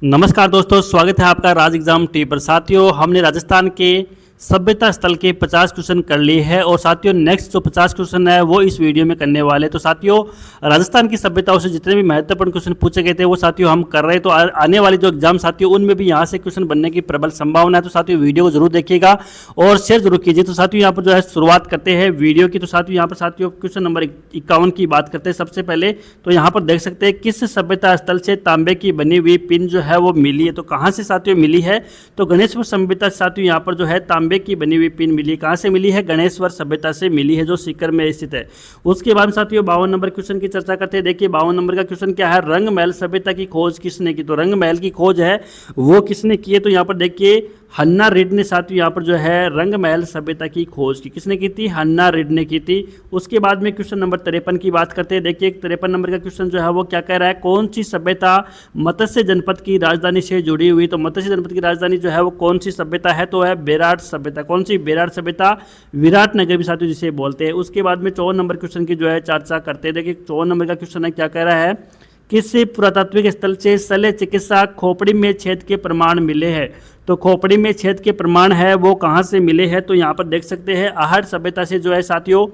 नमस्कार दोस्तों, स्वागत है आपका राज एग्जाम टी पर। साथियों, हमने राजस्थान के सभ्यता स्थल के 50 क्वेश्चन कर लिए हैं और साथियों नेक्स्ट जो 50 क्वेश्चन है वो इस वीडियो में करने वाले हैं। तो साथियों, राजस्थान की सभ्यताओं से जितने भी महत्वपूर्ण क्वेश्चन पूछे गए थे वो साथियों हम कर रहे हैं। तो आने वाली जो एग्जाम साथियों उनमें भी यहाँ से क्वेश्चन बनने की प्रबल संभावना है। तो साथियों वीडियो को जरूर देखिएगा और शेयर जरूर कीजिए। तो साथियों यहाँ पर जो है शुरुआत करते हैं वीडियो की। तो साथियों यहाँ पर साथियों क्वेश्चन नंबर 51 की बात करते हैं। सबसे पहले तो यहाँ पर देख सकते हैं किस सभ्यता स्थल से तांबे की बनी हुई पिन जो है वो मिली है। तो कहाँ से साथियों मिली है? तो गणेशपुर सभ्यता साथियों यहाँ पर जो है तांबे की बनी हुई पिन मिली। कहाँ से मिली है? गणेश्वर सभ्यता से मिली है जो सीकर में स्थित है। उसके बाद साथियों 52 नंबर क्वेश्चन की चर्चा करते हैं। देखिए 52 नंबर का क्वेश्चन क्या है? रंग महल सभ्यता की खोज किसने की? तो रंग महल की खोज है वो किसने की है? तो यहाँ पर देखिए हन्ना रेड ने साथियों यहाँ पर जो है रंग महल सभ्यता की खोज की। किसने की थी? हन्ना रेड ने की थी। उसके बाद में क्वेश्चन नंबर 53 की बात करते हैं। देखिए 53 नंबर का क्वेश्चन जो है वो क्या कह रहा है? कौन सी सभ्यता मत्स्य जनपद की राजधानी से जुड़ी हुई? तो मत्स्य जनपद की राजधानी जो है वो कौन सी सभ्यता है? तो है बेराट सभ्यता। कौन सी? बेराट सभ्यता। विराट नगर भी साथियों जिसे बोलते हैं। उसके बाद में 54 नंबर क्वेश्चन की जो है चर्चा करते हैं। देखिए 54 नंबर का क्वेश्चन है, क्या कह रहा है? किस पुरातात्विक स्थल से शल्य चिकित्सा खोपड़ी में छेद के प्रमाण मिले हैं? तो खोपड़ी में छेद के प्रमाण है वो कहाँ से मिले हैं? तो यहाँ पर देख सकते हैं आहट सभ्यता से जो है साथियों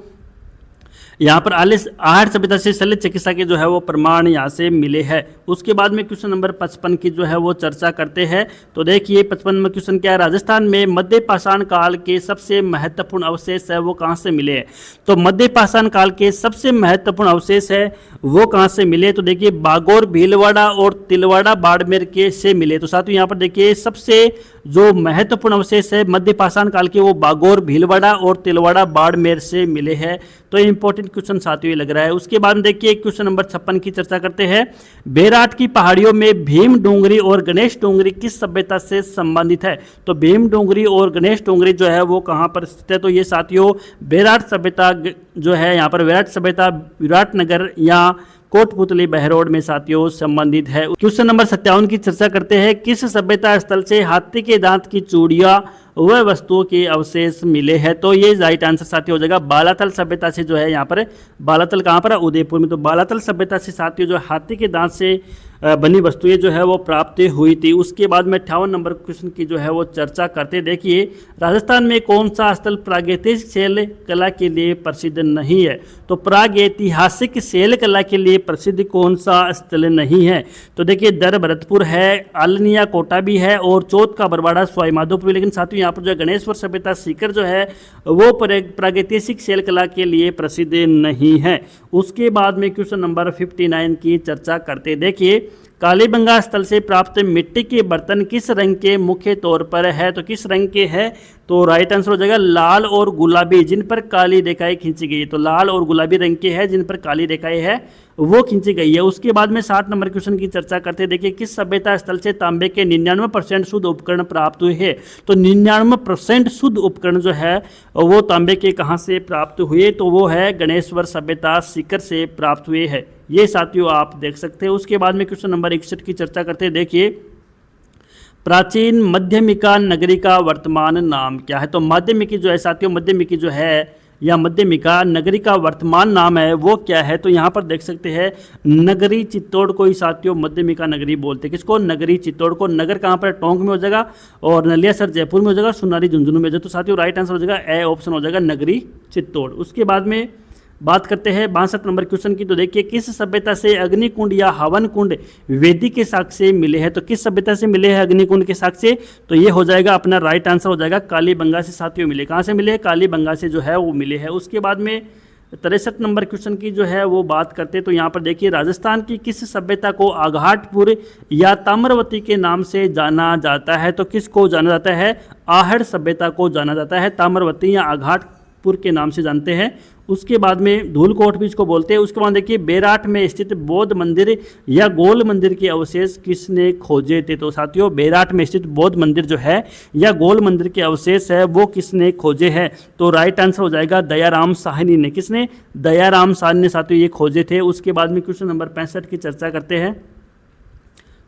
यहाँ पर आहट सभ्यता से शल्य चिकित्सा के जो है वो प्रमाण यहाँ से मिले हैं। उसके बाद में क्वेश्चन नंबर 55 की जो है वो चर्चा करते हैं। तो देखिए 55 में क्वेश्चन क्या है? राजस्थान में मध्य पाषाण काल के सबसे महत्वपूर्ण अवशेष है वो कहाँ से मिले हैं? तो मध्य पाषाण काल के सबसे महत्वपूर्ण अवशेष है वो कहाँ से मिले? तो देखिए बागोर, भीलवाड़ा और तिलवाड़ा बाड़मेर के से मिले। तो साथियों यहाँ पर देखिए सबसे जो महत्वपूर्ण अवशेष है मध्य पाषाण काल के वो बागोर, भीलवाड़ा और तिलवाड़ा बाड़मेर से मिले हैं। तो इंपॉर्टेंट क्वेश्चन साथियों लग रहा है। उसके बाद में देखिए क्वेश्चन नंबर 56 की चर्चा करते हैं। बेराट की पहाड़ियों में भीम डोंगरी और गणेश डोंगरी किस सभ्यता से संबंधित है? तो भीम डोंगरी और गणेश डोंगरी जो है वो कहाँ पर स्थित है? तो ये साथियों बेराट सभ्यता जो है यहाँ पर बेराट सभ्यता विराटनगर या कोटपुतली बहरोड में साथियों संबंधित है। क्वेश्चन नंबर 57 की चर्चा करते हैं। किस सभ्यता स्थल से हाथी के दांत की चूड़ियां वह वस्तुओं के अवशेष मिले हैं? तो ये राइट आंसर साथियों हो जाएगा बालातल सभ्यता से जो है यहाँ पर। बालातल कहाँ पर है? उदयपुर में। तो बालातल सभ्यता से साथियों जो हाथी के दांत से बनी वस्तुएं जो है वो प्राप्त हुई थी। उसके बाद में 58 नंबर क्वेश्चन की जो है वो चर्चा करते। देखिए राजस्थान में कौन सा स्थल प्रागैतिहासिक शैल कला के लिए प्रसिद्ध नहीं है? तो प्रागैतिहासिक शैल कला के लिए प्रसिद्ध कौन सा स्थल नहीं है? तो देखिए दर भरतपुर है, आलनिया कोटा भी है और चौथ का बरवाड़ा सवाई माधोपुर। लेकिन साथियों यहाँ पर जो गणेश्वर सभ्यता सीकर जो है वो प्रागैतिहासिक शैल कला के लिए प्रसिद्ध नहीं है। उसके बाद में क्वेश्चन नंबर 59 की चर्चा करते। देखिए कालीबंगा स्थल से प्राप्त मिट्टी के बर्तन किस रंग के मुख्य तौर पर है? तो किस रंग के है? तो राइट आंसर हो जाएगा लाल और गुलाबी, जिन पर काली रेखाएं खींची गई है। तो लाल और गुलाबी रंग के है जिन पर काली रेखाएं है वो खींची गई है। उसके बाद में 60 नंबर क्वेश्चन की चर्चा करते हैं। देखिए किस सभ्यता स्थल से तांबे के 99% शुद्ध उपकरण प्राप्त हुए हैं? तो 99% शुद्ध उपकरण जो है वो तांबे के कहाँ से प्राप्त हुए? तो वो है गणेश्वर सभ्यता सीकर से प्राप्त हुए हैं। ये साथियों आप देख सकते हैं। उसके बाद में क्वेश्चन नंबर 61 की चर्चा करते हैं। देखिए प्राचीन मध्यमिका नगरी का वर्तमान नाम क्या है? तो माध्यमिकी जो है साथियों, मध्यमिकी जो है या मध्यमिका नगरी का वर्तमान नाम है वो क्या है? तो यहाँ पर देख सकते हैं नगरी चित्तौड़ को ही साथियों मध्यमिका नगरी बोलते हैं। किसको? नगरी चित्तौड़ को। नगर कहाँ पर? टोंक में हो जाएगा और नलियासर जयपुर में हो जाएगा, सुनारी झुंझुनू में हो जाएगा। तो साथियों राइट आंसर हो जाएगा ए ऑप्शन हो जाएगा नगरी चित्तौड़। उसके बाद में बात करते हैं 62 नंबर क्वेश्चन की। तो देखिए किस सभ्यता से अग्निकुंड या हवन कुंड वेदी के साक्ष्य मिले हैं? तो किस सभ्यता से मिले हैं अग्निकुंड के साक्ष्य? तो ये हो जाएगा अपना राइट आंसर हो जाएगा कालीबंगा से साथियों मिले। कहाँ से मिले? कालीबंगा से जो है वो मिले हैं। उसके बाद में 63 नंबर क्वेश्चन की जो है वो बात करते। तो यहाँ पर देखिए राजस्थान की किस सभ्यता को आघाटपुर या ताम्रवती के नाम से जाना जाता है? तो किसको जाना जाता है? आहड़ सभ्यता को जाना जाता है। ताम्रवती या आघाटपुर के नाम से जानते हैं। उसके बाद में धूलकोट भी इसको बोलते हैं। उसके बाद देखिए बेराट में स्थित बौद्ध मंदिर या गोल मंदिर के अवशेष किसने खोजे थे? तो साथियों बेराट में स्थित बौद्ध मंदिर जो है या गोल मंदिर के अवशेष है वो किसने खोजे हैं? तो राइट आंसर हो जाएगा दयाराम साहनी ने। किसने? दयाराम साहनी ने साथियों ये खोजे थे। उसके बाद में क्वेश्चन नंबर 65 की चर्चा करते हैं।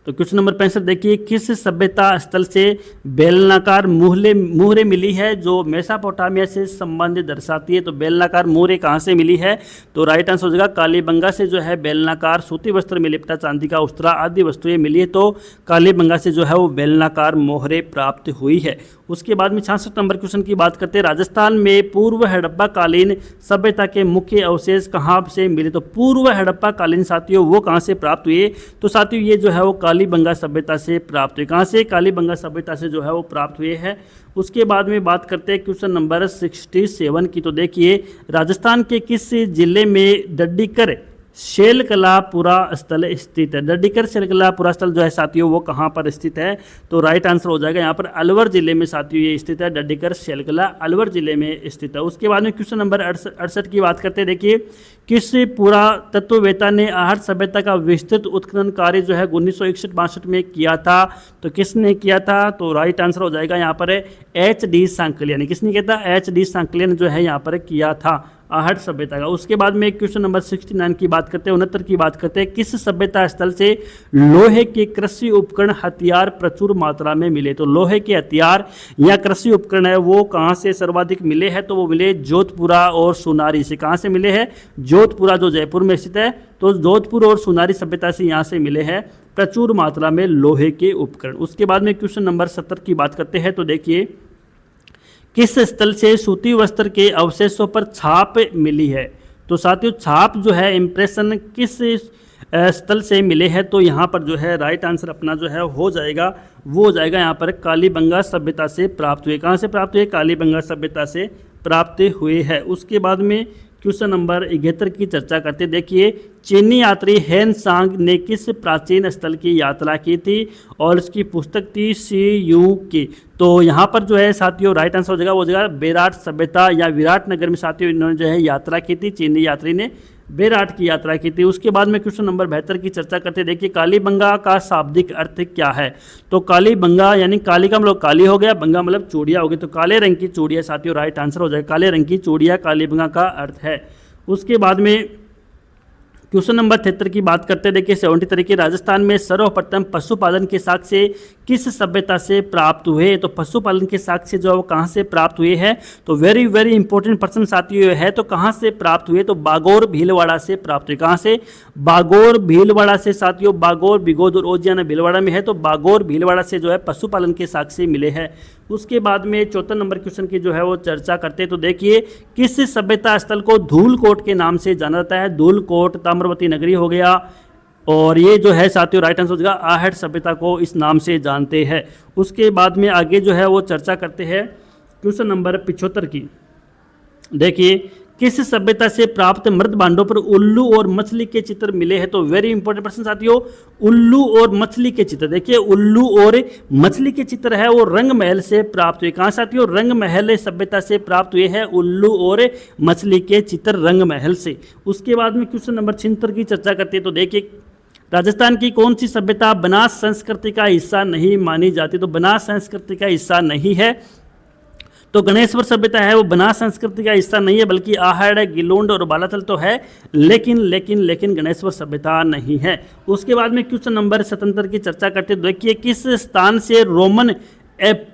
तो क्वेश्चन नंबर 65 देखिए, किस सभ्यता स्थल से बेलनाकार मुहरें मिली है जो मेसोपोटामिया से संबंध दर्शाती है? तो बेलनाकार मुहरें कहाँ से मिली है? तो राइट आंसर हो जाएगा कालीबंगा से जो है बेलनाकार सूती वस्त्र में लिपटा चांदी का उस्तरा आदि वस्तुएं मिली है, तो कालीबंगा से जो है वो बेलनाकार मोहरें प्राप्त हुई है। उसके बाद में 66 नंबर क्वेश्चन की बात करते हैं, राजस्थान में पूर्व हड़प्पा कालीन सभ्यता के मुख्य अवशेष कहाँ से मिले? तो पूर्व हड़प्पा कालीन साथियों वो कहाँ से प्राप्त हुए? तो साथियों ये जो है वो कालीबंगा सभ्यता से प्राप्त हुए। कहाँ से? कालीबंगा सभ्यता से जो है वो प्राप्त हुए हैं। उसके बाद में बात करते हैं क्वेश्चन नंबर 67 की। तो देखिए, राजस्थान के किस जिले में डड्डीकर शैलकलापुरा स्थल स्थित है? डड्डीकर शैलकलापुरा स्थल जो है साथियों वो कहाँ पर स्थित है? तो राइट आंसर हो जाएगा यहाँ पर अलवर जिले में साथियों ये स्थित है। डड्डीकर शैलकला अलवर जिले में स्थित है। उसके बाद में क्वेश्चन नंबर 68 की बात करते हैं। देखिए, किस पुरातत्ववेत्ता ने आहट सभ्यता का विस्तृत उत्खनन कार्य जो है 1961-62 में किया था? तो किसने किया था? तो राइट आंसर हो जाएगा यहाँ पर HD सांकलिया ने। किसने किया था? HD सांकलिया ने जो है यहाँ पर किया था आहट सभ्यता का। उसके बाद में क्वेश्चन नंबर 69 की बात करते हैं, 69 की बात करते हैं, किस सभ्यता स्थल से लोहे के कृषि उपकरण हथियार प्रचुर मात्रा में मिले? तो लोहे के हथियार या कृषि उपकरण है वो कहाँ से सर्वाधिक मिले हैं? तो वो मिले जोधपुरा और सोनारी से। कहाँ से मिले हैं? जोधपुरा जो जयपुर में स्थित है, तो जोधपुर और सोनारी सभ्यता से यहाँ से मिले हैं प्रचुर मात्रा में लोहे के उपकरण। उसके बाद में क्वेश्चन नंबर 70 की बात करते हैं। तो देखिए, किस स्थल से सूती वस्त्र के अवशेषों पर छाप मिली है? तो साथियों छाप जो है इम्प्रेशन किस स्थल से मिले हैं? तो यहाँ पर जो है राइट आंसर अपना जो है हो जाएगा, वो हो जाएगा यहाँ पर कालीबंगा सभ्यता से प्राप्त हुए। कहाँ से प्राप्त हुए? कालीबंगा सभ्यता से प्राप्त हुए हैं। उसके बाद में क्वेश्चन नंबर 71 की चर्चा करते। देखिए, चीनी यात्री हेन सांग ने किस प्राचीन स्थल की यात्रा की थी? और इसकी पुस्तक थी CU की। तो यहाँ पर जो है साथियों राइट आंसर हो जाएगा, वो हो जाएगा बेराट सभ्यता या विराट नगर में साथियों इन्होंने जो है यात्रा की थी। चीनी यात्री ने बेराट की यात्रा की थी। उसके बाद में क्वेश्चन नंबर 72 की चर्चा करते। देखिए, कालीबंगा का शाब्दिक अर्थ क्या है? तो कालीबंगा यानी काली का मतलब काली हो गया, बंगा मतलब चूड़िया हो गई, तो काले रंग की चूड़िया साथियों राइट आंसर हो जाएगा। काले रंग की चूड़िया कालीबंगा का अर्थ है। उसके बाद में क्वेश्चन नंबर 73 की बात करते हैं। देखिए, 73 की, राजस्थान में सर्वप्रथम पशुपालन के साक्ष्य किस सभ्यता से प्राप्त हुए? तो पशुपालन के साक्ष्य जो है वो कहाँ से प्राप्त हुए हैं? तो वेरी वेरी इंपॉर्टेंट पर्सन साथियों है, तो कहाँ से प्राप्त हुए? तो बागोर भीलवाड़ा से प्राप्त हुए। कहाँ से? बागोर भीलवाड़ा से साथियों। बागोर बिगोद और ओजियाना भीलवाड़ा में है, तो बागोर भीलवाड़ा से जो है पशुपालन के साक्ष्य मिले हैं। उसके बाद में 74 नंबर क्वेश्चन की जो है वो चर्चा करते हैं। तो देखिए, किस सभ्यता स्थल को धूलकोट के नाम से जाना जाता है? धूलकोट ताम्रवती नगरी हो गया, और ये जो है साथियों राइट आंसर हो जाएगा आहट सभ्यता को इस नाम से जानते हैं। उसके बाद में आगे जो है वो चर्चा करते हैं क्वेश्चन नंबर 75 की। देखिए, किस सभ्यता से प्राप्त मृत भांडों पर उल्लू और मछली के चित्र मिले हैं? तो वेरी इंपॉर्टेंट प्रश्न साथियों, उल्लू और मछली के चित्र। देखिए, उल्लू और मछली के चित्र है वो रंग महल से प्राप्त हुए। कहाँ साथियों? रंग महल सभ्यता से प्राप्त हुए हैं उल्लू और मछली के चित्र रंग महल से। उसके बाद में क्वेश्चन नंबर 76 की चर्चा करते हैं। तो देखिए, राजस्थान की कौन सी सभ्यता बनास संस्कृति का हिस्सा नहीं मानी जाती? तो बनास संस्कृति का हिस्सा नहीं है। तो गणेश्वर सभ्यता है वो बनास संस्कृति का हिस्सा नहीं है, बल्कि आहड़, गिलोंड और बालाथल तो है, लेकिन गणेश्वर सभ्यता नहीं है। उसके बाद में क्वेश्चन नंबर 77 की चर्चा करते। देखिए, किस स्थान से रोमन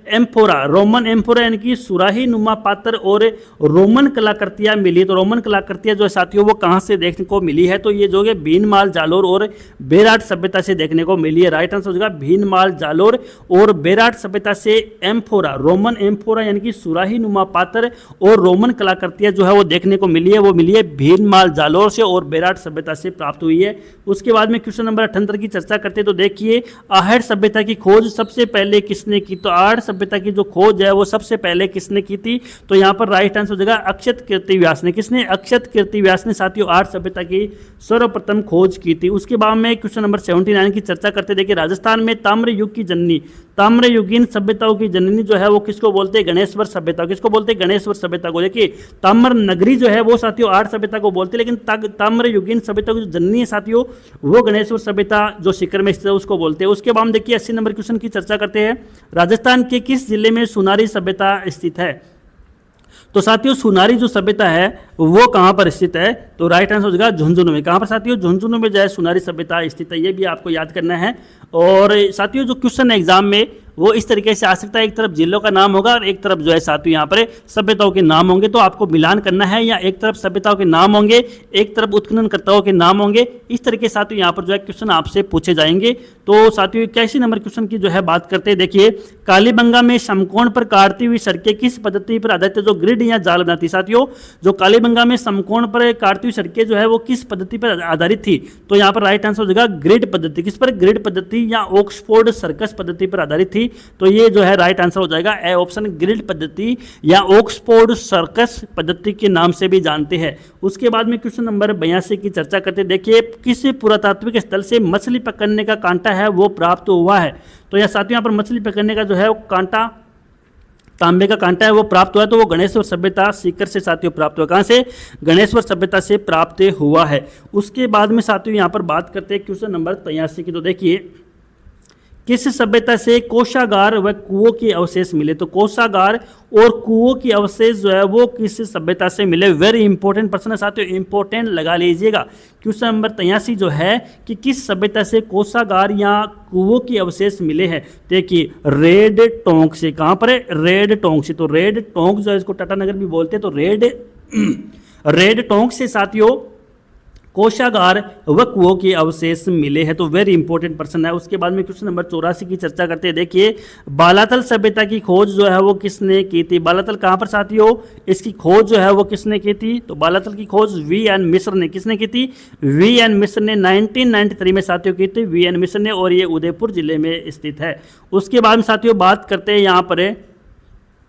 एम्फोरा यानी कि सुराही नुमा पात्र और रोमन कलाकृतियां मिली? तो रोमन कलाकृतियां जो है साथियों वो कहां से देखने को मिली है? तो ये जो है भीनमाल, जालोर और बेराट सभ्यता से देखने को मिली है। राइट आंसर हो जाएगा भीनमाल, जालोर और बेराट सभ्यता से एम्फोरा, रोमन एम्फोरा यानी कि सुराही नुमा पात्र और रोमन कलाकृतियां जो है वो देखने को मिली है, वो मिली है भीनमाल, जालोर से और बेराट सभ्यता से प्राप्त हुई है। उसके बाद में क्वेश्चन नंबर 78 की चर्चा करते। तो देखिए, आहड़ सभ्यता की खोज सबसे पहले किसने की? तो आहड़ सभ्यता की जो खोज है वो सबसे पहले किसने की थी? तो यहाँ पर राइट आंसर हो जाएगा अक्षत कीर्तिव्यास ने। किसने? अक्षत कीर्तिव्यास ने साथियों आहड़ सभ्यता की सर्वप्रथम खोज की थी। उसके बाद में क्वेश्चन नंबर 79 की चर्चा करते। देखिए, राजस्थान में ताम्र युग की जननी, ताम्रयुगीन सभ्यताओं की जननी जो है वो किसको बोलते हैं? गणेश्वर सभ्यता। किसको बोलते हैं? गणेश्वर सभ्यता को। देखिए, ताम्र नगरी जो है वो साथियों आहड़ सभ्यता को बोलते हैं, लेकिन ताम्रयुगीन सभ्यता की जो जननी है साथियों वो गणेश्वर सभ्यता जो शिखर में स्थित है उसको बोलते हैं। उसके बाद हम देखिए 80 नंबर क्वेश्चन की चर्चा करते हैं। राजस्थान के किस जिले में सुनारी सभ्यता स्थित है? तो साथियों सुनारी जो सभ्यता है वो कहाँ पर स्थित है, तो राइट आंसर हो जाएगा झुंझुनू में। कहाँ पर साथियों, झुंझुनू में जो है सुनारी सभ्यता स्थित है, ये भी आपको याद करना है। और साथियों जो क्वेश्चन एग्जाम में वो इस तरीके से आ सकता है, एक तरफ जिलों का नाम होगा और एक तरफ जो है साथियों यहाँ पर सभ्यताओं के नाम होंगे, तो आपको मिलान करना है, या एक तरफ सभ्यताओं के नाम होंगे एक तरफ उत्खननकर्ताओं के नाम होंगे, इस तरीके से साथियों यहाँ पर जो है क्वेश्चन आपसे पूछे जाएंगे। तो साथियों 81 नंबर क्वेश्चन की जो है बात करते हैं, देखिए कालीबंगा में समकोण पर काटती हुई सड़कें किस पद्धति पर आधारित है, जो ग्रिड या जाल बनाती। साथियों जो कालीबंगा में समकोण पर काटती हुई सड़कें जो है वो किस पद्धति पर आधारित थी, तो यहाँ पर राइट आंसर हो जाएगा ग्रिड पद्धति। किस पर, ग्रिड पद्धति या ऑक्सफोर्ड सर्कस पद्धति पर आधारित थी, तो ये जो है राइट आंसर हो जाएगा ए ऑप्शन, ग्रिड पद्धति या ऑक्सफोर्ड सर्कस पद्धति के नाम से भी जानते हैं। उसके बाद में क्वेश्चन नंबर 82 की चर्चा करते हैं, देखिए किस पुरातात्विक स्थल से मछली पकड़ने का कांटा है वो प्राप्त हुआ है, तो यह साथियों यहाँ पर मछली पकड़ने का जो है वो कांटा, तांबे का कांटा है वो प्राप्त हुआ है, तो वो गणेश्वर सभ्यता सीकर से साथियों प्राप्त हुआ। कहाँ से, गणेश्वर सभ्यता से प्राप्त हुआ है। उसके बाद में साथियों यहाँ पर बात करते हैं क्वेश्चन नंबर 83 की, तो देखिए किस सभ्यता से कोषागार व कुओं के अवशेष मिले, तो कोषागार और कुओं के अवशेष जो है वो किस सभ्यता से मिले। वेरी इंपॉर्टेंट प्रश्न है साथियों, इंपॉर्टेंट लगा लीजिएगा। क्वेश्चन नंबर 83 जो है कि किस सभ्यता से कोषागार या कुओं के अवशेष मिले हैं, देखिए रेड टोंक से। कहाँ पर है, रेड टोंक से। तो रेड टोंक जो है इसको टाटानगर भी बोलते हैं, तो रेड टोंक से साथियों कोषागार व कुओं के अवशेष मिले हैं, तो वेरी इंपॉर्टेंट पर्सन है। उसके बाद में क्वेश्चन नंबर 84 की चर्चा करते हैं, देखिए बालातल सभ्यता की खोज जो है वो किसने की थी। बालातल कहाँ पर साथियों, इसकी खोज जो है वो किसने की थी, तो बालातल की खोज वी एन मिश्र ने। किसने की थी, वी एन मिश्र ने 1993 में साथियों की थी वी एन मिश्र ने, और ये उदयपुर जिले में स्थित है। उसके बाद में साथियों बात करते हैं यहाँ पर,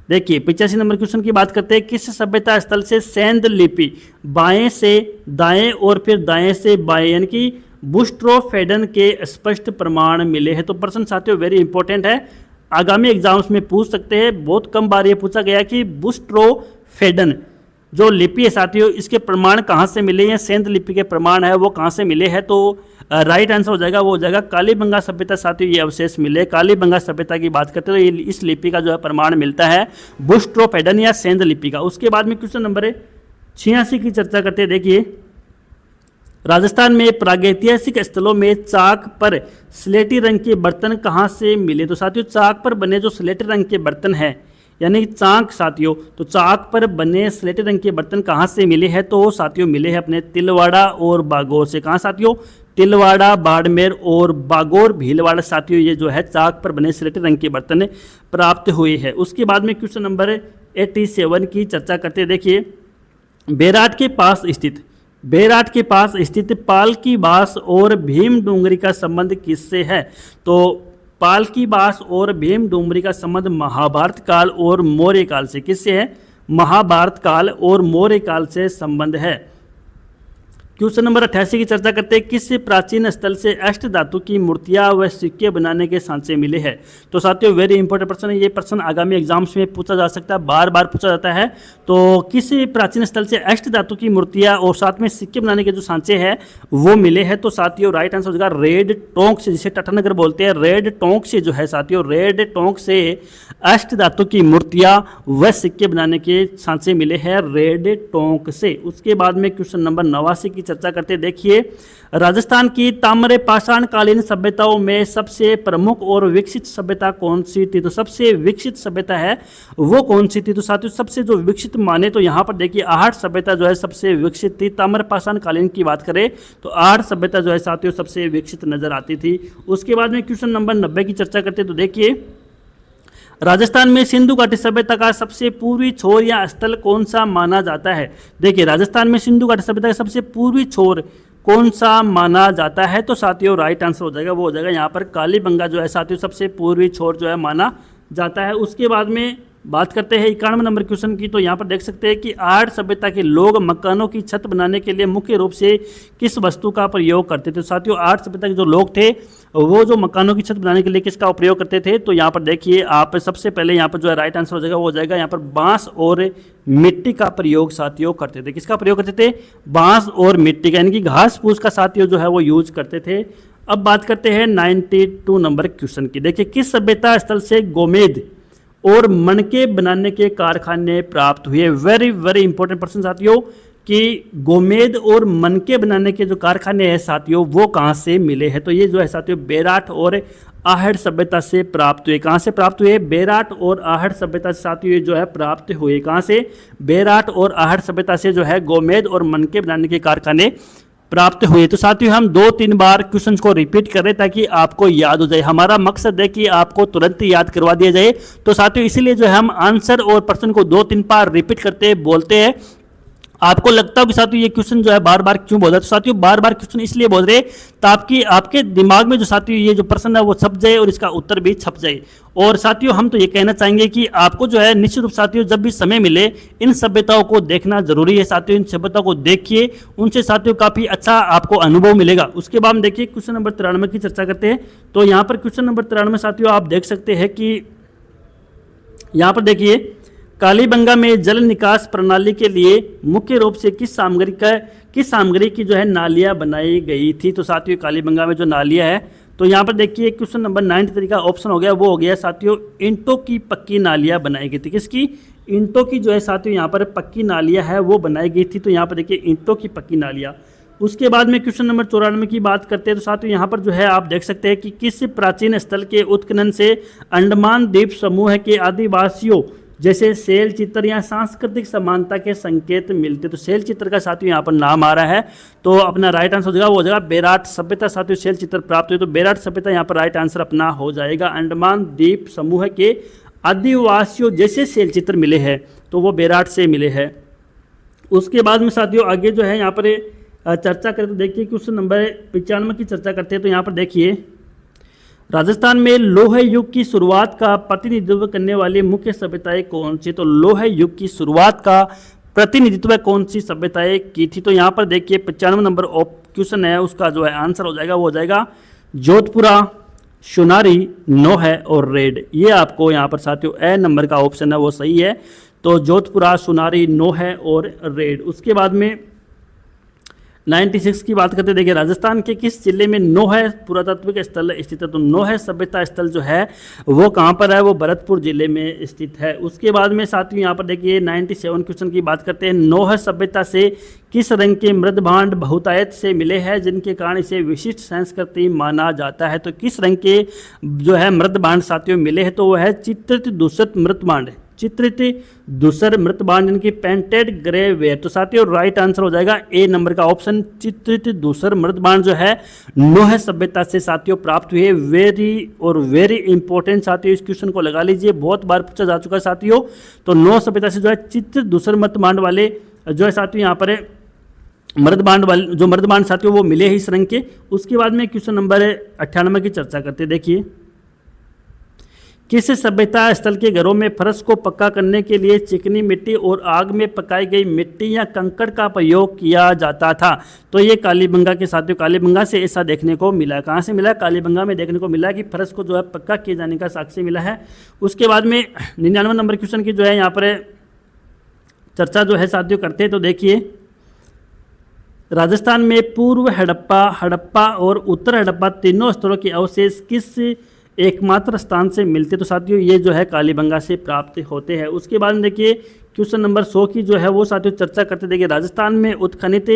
देखिए 85 नंबर क्वेश्चन की बात करते हैं, किस सभ्यता स्थल से सेंध लिपि बाएं से दाएं और फिर दाएं से बाएं यानी कि बुस्ट्रोफेडन के स्पष्ट प्रमाण मिले हैं। तो प्रश्न साथियों वेरी इंपॉर्टेंट है, आगामी एग्जाम्स में पूछ सकते हैं, बहुत कम बार ये पूछा गया कि बुस्ट्रोफेडन जो लिपि है साथियों इसके प्रमाण कहाँ से मिले हैं, सेंध लिपि के प्रमाण है वो कहाँ से मिले हैं, तो राइट आंसर हो जाएगा वो हो जाएगा कालीबंगा सभ्यता साथियों ये अवशेष मिले। कालीबंगा सभ्यता की बात करते हैं तो ये इस लिपि का जो है प्रमाण मिलता है बुस्ट्रोफेडन या सेंध लिपि का। उसके बाद में क्वेश्चन नंबर 86 की चर्चा करते हैं, देखिए राजस्थान में प्रागैतिहासिक स्थलों में चाक पर स्लेटी रंग के बर्तन कहाँ से मिले, तो साथियों चाक पर बने जो स्लेटी रंग के बर्तन हैं यानी चाक साथियों, तो चाक पर बने स्लेटी रंग के बर्तन कहाँ से मिले हैं, तो साथियों मिले हैं अपने तिलवाड़ा और बागौर से। कहाँ साथियों, तिलवाड़ा, बाड़मेर और बागौर, भीलवाड़ा साथियों ये जो है चाक पर बने स्लेटी रंग के बर्तन प्राप्त हुए हैं। उसके बाद में क्वेश्चन नंबर 87 की चर्चा करते हैं, देखिए बेराट के पास स्थित पालकी बास और भीम डूंगरी का संबंध किससे है, तो पालकी बास और भीम डूंगरी का संबंध महाभारत काल और मौर्य काल से। किससे है, महाभारत काल और मौर्य काल से संबंध है। क्वेश्चन नंबर 88 की चर्चा करते हैं, किस प्राचीन स्थल से अष्ट धातु की मूर्तियां व सिक्के बनाने के सांचे मिले हैं, तो साथियों वेरी इंपॉर्टेंट प्रश्न है, ये प्रश्न आगामी एग्जाम्स में पूछा जा सकता है, बार बार पूछा जाता है। तो किस प्राचीन स्थल से अष्ट धातु की मूर्तियां और साथ में सिक्के बनाने के जो सांचे हैं वो मिले हैं, तो साथियों राइट आंसर हो जाएगा रेड टोंक से, जिसे टाटानगर बोलते हैं, रेड टोंक से जो है साथियों रेड टोंक से अष्ट धातु की मूर्तियां व सिक्के बनाने के सांचे मिले हैं रेड टोंक से। उसके बाद में क्वेश्चन नंबर 89 की चर्चा करते, देखिए राजस्थान की ताम्र पाषाण कालीन सभ्यताओं में सबसे प्रमुख और विकसित सभ्यता कौन सी थी, तो सबसे विकसित सभ्यता है वो कौन सी थी, तो साथियों सबसे जो विकसित माने तो यहाँ पर देखिए आहट सभ्यता जो है सबसे विकसित थी। ताम्र पाषाण कालीन की बात करें तो आहट सभ्यता जो है साथियों सबसे विकसित नजर आती थी। उसके बाद में क्वेश्चन नंबर 90 की चर्चा करते तो देखिए राजस्थान में सिंधु घाटी सभ्यता का सबसे पूर्वी छोर या स्थल कौन सा माना जाता है, देखिए राजस्थान में सिंधु घाटी सभ्यता का सबसे पूर्वी छोर कौन सा माना जाता है, तो साथियों राइट आंसर हो जाएगा वो हो जाएगा यहाँ पर कालीबंगा जो है साथियों सबसे पूर्वी छोर जो है माना जाता है। उसके बाद में बात करते हैं 91 नंबर क्वेश्चन की, तो यहाँ पर देख सकते हैं कि आहट सभ्यता के लोग मकानों की छत बनाने के लिए मुख्य रूप से किस वस्तु का प्रयोग करते थे, साथियों आहट सभ्यता के जो लोग थे वो जो मकानों की छत बनाने के लिए किसका प्रयोग करते थे, तो यहाँ पर देखिए आप सबसे पहले यहाँ पर जो है राइट आंसर हो जाएगा वो हो जाएगा यहाँ पर बांस और मिट्टी का प्रयोग साथियों करते थे। किसका प्रयोग करते थे, बांस और मिट्टी का, यानी कि घास फूस का साथियों जो है वो यूज करते थे। अब बात करते हैं 92 नंबर क्वेश्चन की, देखिए किस सभ्यता स्थल से गोमेद और मनके बनाने के कारखाने प्राप्त हुए। वेरी वेरी इंपॉर्टेंट प्रश्न साथियों कि गोमेद और मनके बनाने के जो कारखाने हैं साथियों वो कहाँ से मिले हैं। तो ये जो है साथियों बेराट और आहड़ सभ्यता से प्राप्त हुए। कहाँ से प्राप्त हुए? बेराट और आहड़ सभ्यता से साथियों ये जो है प्राप्त हुए। कहाँ से? बेराट और आहड़ सभ्यता से जो है गोमेद और मनके बनाने के कारखाने प्राप्त हुए। तो साथियों हम 2-3 बार क्वेश्चंस को रिपीट करें ताकि आपको याद हो जाए। हमारा मकसद है कि आपको तुरंत याद करवा दिया जाए। तो साथियों इसीलिए जो है हम आंसर और प्रश्न को 2-3 बार रिपीट करते बोलते हैं। आपको लगता हो कि साथियों ये क्वेश्चन जो है बार बार क्यों बोल रहा है, तो साथियों बार बार क्वेश्चन इसलिए बोल रहे ताकि आपके दिमाग में जो साथियों ये जो प्रश्न है वो छप जाए और इसका उत्तर भी छप जाए। और साथियों हम तो ये कहना चाहेंगे कि आपको जो है निश्चित रूप साथियों जब भी समय मिले इन सभ्यताओं को देखना जरूरी है। साथियों इन सभ्यताओं को देखिए, उनसे साथियों काफी अच्छा आपको अनुभव मिलेगा। उसके बाद हम देखिए क्वेश्चन नंबर 93 की चर्चा करते हैं। तो यहाँ पर क्वेश्चन नंबर 93 साथियों आप देख सकते हैं कि यहाँ पर देखिए कालीबंगा में जल निकास प्रणाली के लिए मुख्य रूप से किस सामग्री की जो है नालियां बनाई गई थी। तो साथियों कालीबंगा में जो नालियां है तो यहाँ पर देखिए क्वेश्चन नंबर 93 का ऑप्शन हो गया, वो हो गया साथियों ईंटों की पक्की नालियां बनाई गई थी। किसकी? ईंटों की जो है साथियों यहाँ पर पक्की नालियां है वो बनाई गई थी। तो यहाँ पर देखिए ईंटों की पक्की नालियां। उसके बाद में क्वेश्चन नंबर 94 की बात करते हैं। तो साथियों यहाँ पर जो है आप देख सकते हैं कि किस प्राचीन स्थल के उत्खनन से अंडमान द्वीप समूह के आदिवासियों जैसे शैल चित्र या सांस्कृतिक समानता के संकेत मिलते। तो शैल चित्र का साथियों यहाँ पर नाम आ रहा है, तो अपना राइट आंसर हो जाएगा वो हो जाएगा बेराट सभ्यता। साथियों शैल चित्र प्राप्त हुए तो बेराट सभ्यता यहाँ पर राइट आंसर अपना हो जाएगा। अंडमान द्वीप समूह के आदिवासियों जैसे शैल चित्र मिले हैं तो वो बेराट से मिले हैं। उसके बाद में साथियों आगे जो है यहाँ पर चर्चा करें तो देखिए क्वेश्चन नंबर 95 की चर्चा करते हैं। तो यहाँ पर देखिए राजस्थान में लोह युग की शुरुआत का प्रतिनिधित्व करने वाली मुख्य सभ्यताएं कौन सी। तो लोह युग की शुरुआत का प्रतिनिधित्व कौन सी सभ्यताएं की थी। तो यहाँ पर देखिए 95 नंबर क्वेश्चन है उसका जो है आंसर हो जाएगा वो हो जाएगा जोधपुरा, सोनारी, नोह और रेड। ये आपको यहाँ पर साथियों ए नंबर का ऑप्शन है वो सही है। तो जोधपुरा, सोनारी, नोह और रेड। उसके बाद में 96 की बात करते देखिए राजस्थान के किस जिले में नोह पुरातात्विक स्थल स्थित है। तो नोह सभ्यता स्थल जो है वो कहाँ पर है, वो भरतपुर जिले में स्थित है। उसके बाद में साथियों यहाँ पर देखिए 97 क्वेश्चन की बात करते हैं। नोह सभ्यता से किस रंग के मृदभांड बहुतायत से मिले हैं जिनके कारण इसे विशिष्ट संस्कृति माना जाता है। तो किस रंग के जो है मृदभांड साथियों मिले हैं तो वो है चित्रित दूषित मृदभांड, चित्रित दूसर मृतबांड इनकी पेंटेड ग्रे वेयर। तो साथियों राइट आंसर हो जाएगा ए नंबर का ऑप्शन, चित्रित दूसर मृतबांड जो है नोह सभ्यता से साथियों प्राप्त हुए। वेरी इंपॉर्टेंट साथियों इस क्वेश्चन को लगा लीजिए, बहुत बार पूछा जा चुका है साथियों। तो नोह सभ्यता से जो है चित्रित दूसर मृतबांड वाले जो है साथियों यहाँ पर मृदबांड वाले जो मृदबांड साथियों वो मिले हैं इस रंग के। उसके बाद में क्वेश्चन नंबर 98 की चर्चा करते देखिए किस सभ्यता स्थल के घरों में फर्श को पक्का करने के लिए चिकनी मिट्टी और आग में पकाई गई मिट्टी या कंकड़ का प्रयोग किया जाता था। तो ये कालीबंगा के साथियों कालीबंगा से ऐसा देखने को मिला। कहाँ से मिला? कालीबंगा में देखने को मिला कि फर्श को जो है पक्का किए जाने का साक्ष्य मिला है। उसके बाद में 99 नंबर क्वेश्चन की जो है यहाँ पर चर्चा जो है साथियों करते हैं। तो देखिए राजस्थान में पूर्व हड़प्पा और उत्तर हड़प्पा तीनों स्तरों के अवशेष किस एकमात्र स्थान से मिलते। तो साथियों ये जो है कालीबंगा से प्राप्त होते हैं। उसके बाद में देखिए क्वेश्चन नंबर 100 की जो है वो साथियों चर्चा करते देखिए राजस्थान में उत्खनित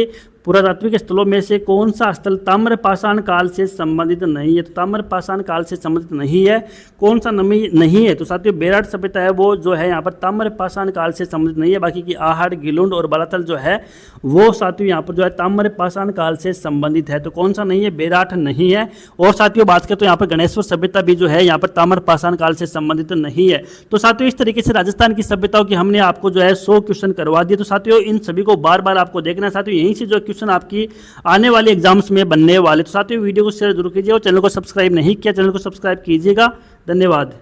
पुरातात्विक स्थलों में से कौन सा स्थल ताम्रपाषाण काल से संबंधित नहीं है। तो ताम्रपाषाण काल से संबंधित नहीं है, कौन सा नहीं है। तो साथियों बेराट सभ्यता है वो जो है यहाँ पर ताम्रपाषाण काल से संबंधित नहीं है। बाकी की आहड़, गिलुंड और बालाथल जो है वो साथियों यहाँ पर जो है ताम्रपाषाण काल से संबंधित है। तो कौन सा नहीं है? बेराट नहीं है। और साथियों बात करें तो यहाँ पर गणेश्वर सभ्यता भी जो है यहाँ पर ताम्रपाषाण काल से संबंधित नहीं है। तो साथियों इस तरीके से राजस्थान की सभ्यताओं की हमने आपको जो है 100 क्वेश्चन करवा दिए। तो साथियों इन सभी को बार बार आपको देखना है साथियों, यहीं से जो क्वेश्चन आपकी आने वाले एग्जाम्स में बनने वाले। तो साथियों वीडियो को शेयर जरूर कीजिए और चैनल को सब्सक्राइब नहीं किया चैनल को सब्सक्राइब कीजिएगा। धन्यवाद।